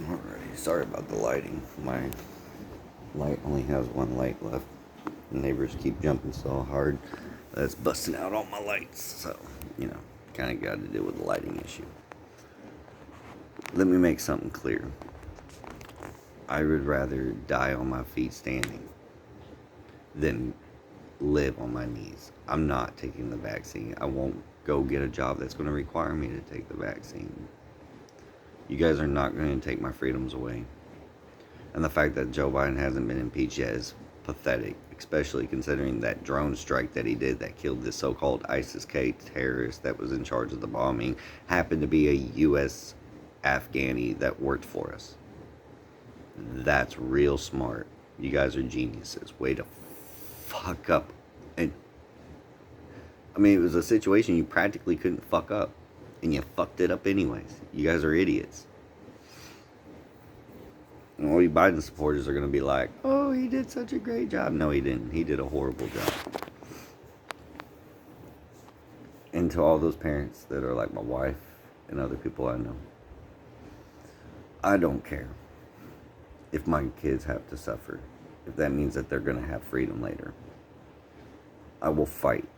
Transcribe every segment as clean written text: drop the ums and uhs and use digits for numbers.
Alrighty, sorry about the lighting. My light only has one light left. The neighbors keep jumping so hard that's busting out all my lights. So, kind of got to deal with the lighting issue. Let me make something clear. I would rather die on my feet standing than live on my knees. I'm not taking the vaccine. I won't go get a job that's going to require me to take the vaccine. You guys are not going to take my freedoms away. And the fact that Joe Biden hasn't been impeached yet is pathetic, especially considering that drone strike that he did that killed this so-called ISIS-K terrorist that was in charge of the bombing happened to be a U.S. Afghani that worked for us. That's real smart. You guys are geniuses. Way to fuck up. And I mean, it was a situation you practically couldn't fuck up, and you fucked it up anyways. You guys are idiots. And all you Biden supporters are going to be like, oh, he did such a great job. No, he didn't. He did a horrible job. And to all those parents that are like my wife and other people I know, I don't care if my kids have to suffer, if that means that they're going to have freedom later. I will fight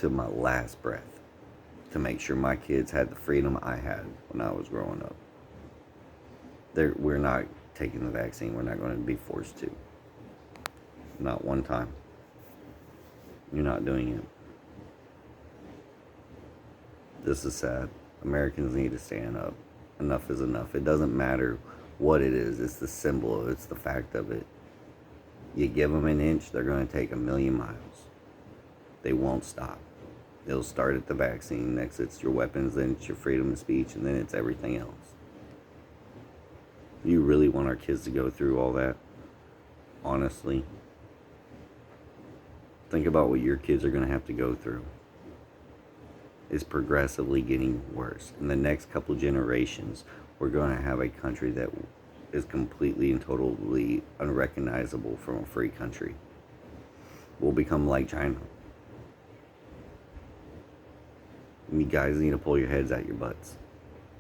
to my last breath to make sure my kids had the freedom I had when I was growing up. We're not taking the vaccine. We're not going to be forced to. Not one time. You're not doing it. This is sad. Americans need to stand up. Enough is enough. It doesn't matter what it is. It's the symbol. It's the fact of it. You give them an inch, they're going to take 1,000,000 miles. They won't stop. They'll start at the vaccine. Next, it's your weapons. Then it's your freedom of speech. And then it's everything else. You really want our kids to go through all that? Honestly? Think about what your kids are going to have to go through. It's progressively getting worse. In the next couple generations, we're going to have a country that is completely and totally unrecognizable from a free country. We'll become like China. You guys need to pull your heads out your butts.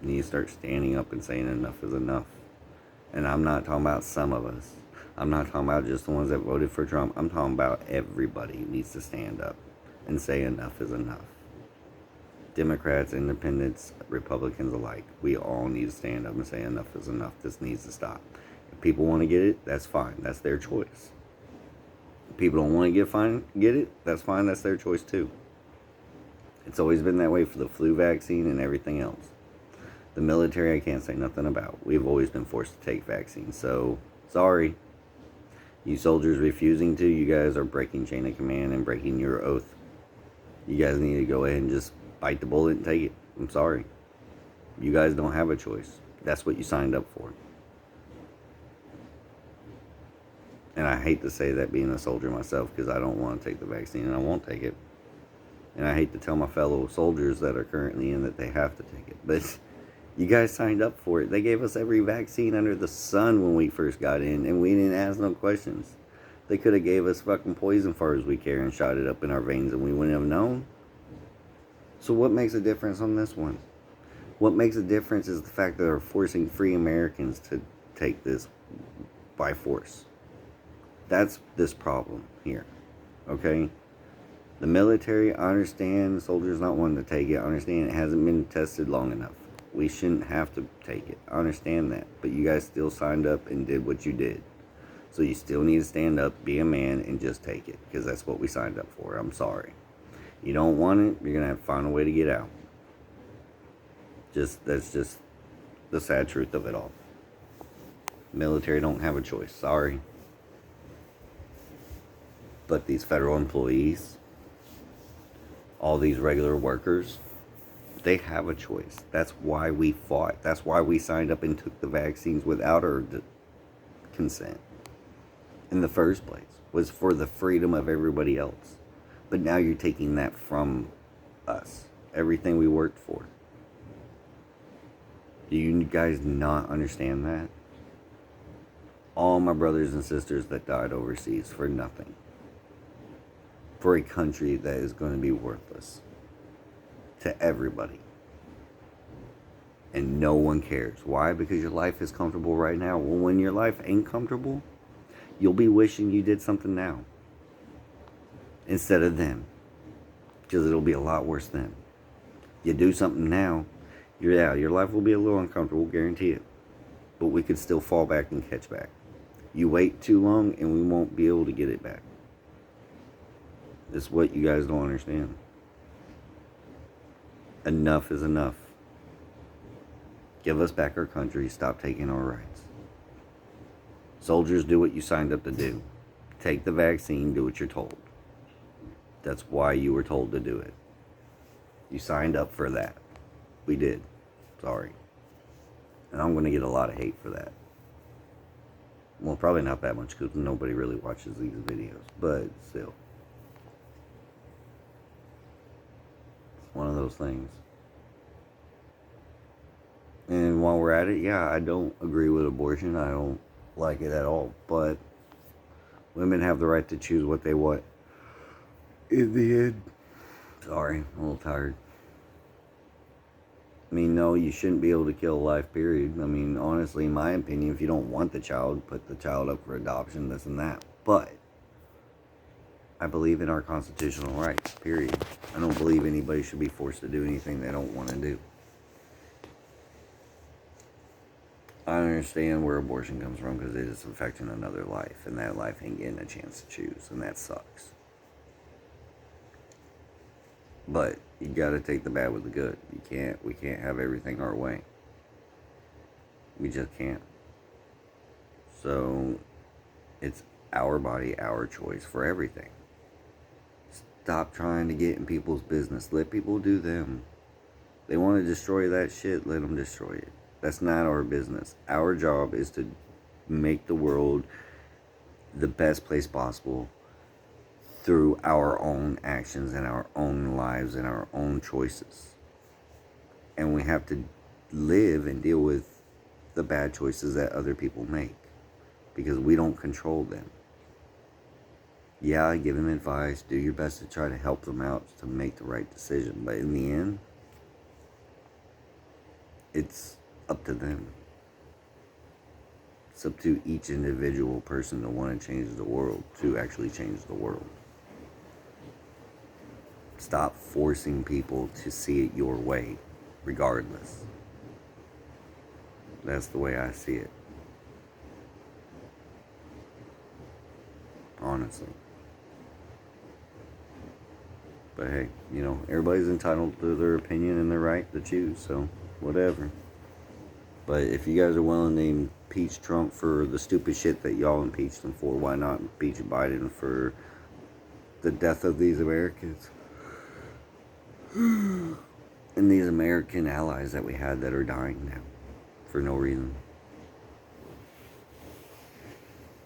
You need to start standing up and saying enough is enough. And I'm not talking about some of us. I'm not talking about just the ones that voted for Trump. I'm talking about everybody needs to stand up and say enough is enough. Democrats, independents, Republicans alike. We all need to stand up and say enough is enough. This needs to stop. If people want to get it, that's fine. That's their choice. If people don't want to get it, that's fine. That's their choice too. It's always been that way for the flu vaccine and everything else. The military, I can't say nothing about. We've always been forced to take vaccines. So, sorry. You soldiers refusing to, you guys are breaking chain of command and breaking your oath. You guys need to go ahead and just bite the bullet and take it. I'm sorry. You guys don't have a choice. That's what you signed up for. And I hate to say that being a soldier myself because I don't want to take the vaccine and I won't take it. And I hate to tell my fellow soldiers that are currently in that they have to take it. But you guys signed up for it. They gave us every vaccine under the sun when we first got in, and we didn't ask no questions. They could have gave us fucking poison far as we care and shot it up in our veins and we wouldn't have known. So what makes a difference on this one? What makes a difference is the fact that they're forcing free Americans to take this by force. That's this problem here. Okay? The military, I understand soldiers not wanting to take it. I understand it hasn't been tested long enough. We shouldn't have to take it. I understand that. But you guys still signed up and did what you did. So you still need to stand up, be a man, and just take it. Because that's what we signed up for. I'm sorry. You don't want it, you're going to have to find a way to get out. That's just the sad truth of it all. Military don't have a choice. Sorry. But these federal employees, all these regular workers, they have a choice. That's why we fought. That's why we signed up and took the vaccines without our consent in the first place. Was for the freedom of everybody else. But now you're taking that from us. Everything we worked for. Do you guys not understand that? All my brothers and sisters that died overseas for nothing. For a country that is going to be worthless. To everybody. And no one cares. Why? Because your life is comfortable right now. Well, when your life ain't comfortable, you'll be wishing you did something now instead of then, because it'll be a lot worse then. You do something now, your life will be a little uncomfortable, guarantee it. But we could still fall back and catch back. You wait too long and we won't be able to get it back. That's what you guys don't understand. Enough is enough. Give us back our country. Stop taking our rights. Soldiers, do what you signed up to do. Take the vaccine, do what you're told. That's why you were told to do it. You signed up for that. We did. Sorry. And I'm going to get a lot of hate for that. Well, probably not that much because nobody really watches these videos. But still. It's one of those things. And while we're at it, yeah, I don't agree with abortion. I don't like it at all. But women have the right to choose what they want. In the end. Sorry, I'm a little tired. I mean, no, you shouldn't be able to kill a life, period. I mean, honestly, in my opinion, if you don't want the child, put the child up for adoption, this and that. But I believe in our constitutional rights, period. I don't believe anybody should be forced to do anything they don't want to do. I understand where abortion comes from because it is affecting another life, and that life ain't getting a chance to choose, and that sucks. But you gotta take the bad with the good. We can't have everything our way. We just can't. So, it's our body, our choice for everything. Stop trying to get in people's business. Let people do them. They want to destroy that shit, let them destroy it. That's not our business. Our job is to make the world the best place possible through our own actions and our own lives and our own choices. And we have to live and deal with the bad choices that other people make because we don't control them. Yeah, give them advice, do your best to try to help them out to make the right decision, but in the end, it's up to them. It's up to each individual person to want to change the world, to actually change the world. Stop forcing people to see it your way, regardless. That's the way I see it. Honestly. But hey, everybody's entitled to their opinion and their right to choose, so whatever. But if you guys are willing to impeach Trump for the stupid shit that y'all impeached him for, why not impeach Biden for the death of these Americans? And these American allies that we had that are dying now for no reason.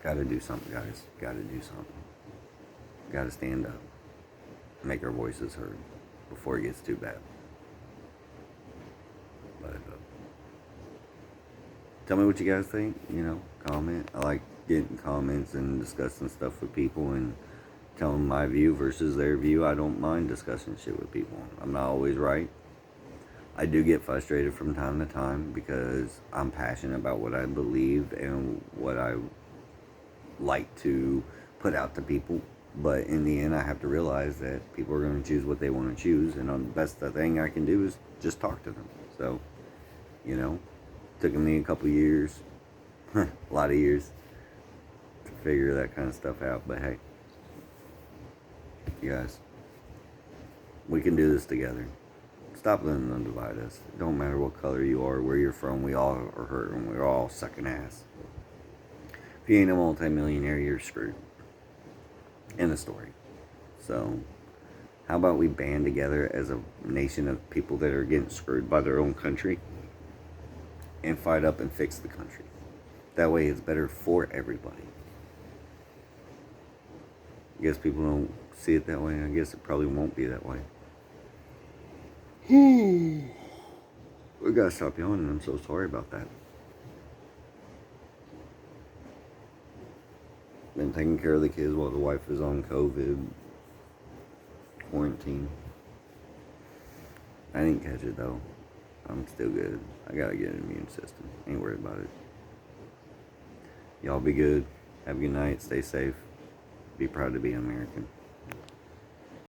Gotta do something, guys. Gotta do something. Gotta stand up. Make our voices heard before it gets too bad. But tell me what you guys think. Comment. I like getting comments and discussing stuff with people and telling my view versus their view. I don't mind discussing shit with people. I'm not always right. I do get frustrated from time to time because I'm passionate about what I believe and what I like to put out to people. But in the end, I have to realize that people are going to choose what they want to choose. And the best thing I can do is just talk to them. So, took me a couple years, a lot of years, to figure that kind of stuff out. But hey, you guys, we can do this together. Stop letting them divide us. It don't matter what color you are, where you're from, we all are hurting. We're all sucking ass. If you ain't a multimillionaire, you're screwed. End of story. So, how about we band together as a nation of people that are getting screwed by their own country and fight up and fix the country. That way it's better for everybody. I guess people don't see it that way. I guess it probably won't be that way. We gotta stop yawning. I'm so sorry about that. Been taking care of the kids while the wife is on COVID quarantine. I didn't catch it though. I'm still good. I got a good immune system. Ain't worried about it. Y'all be good. Have a good night. Stay safe. Be proud to be an American.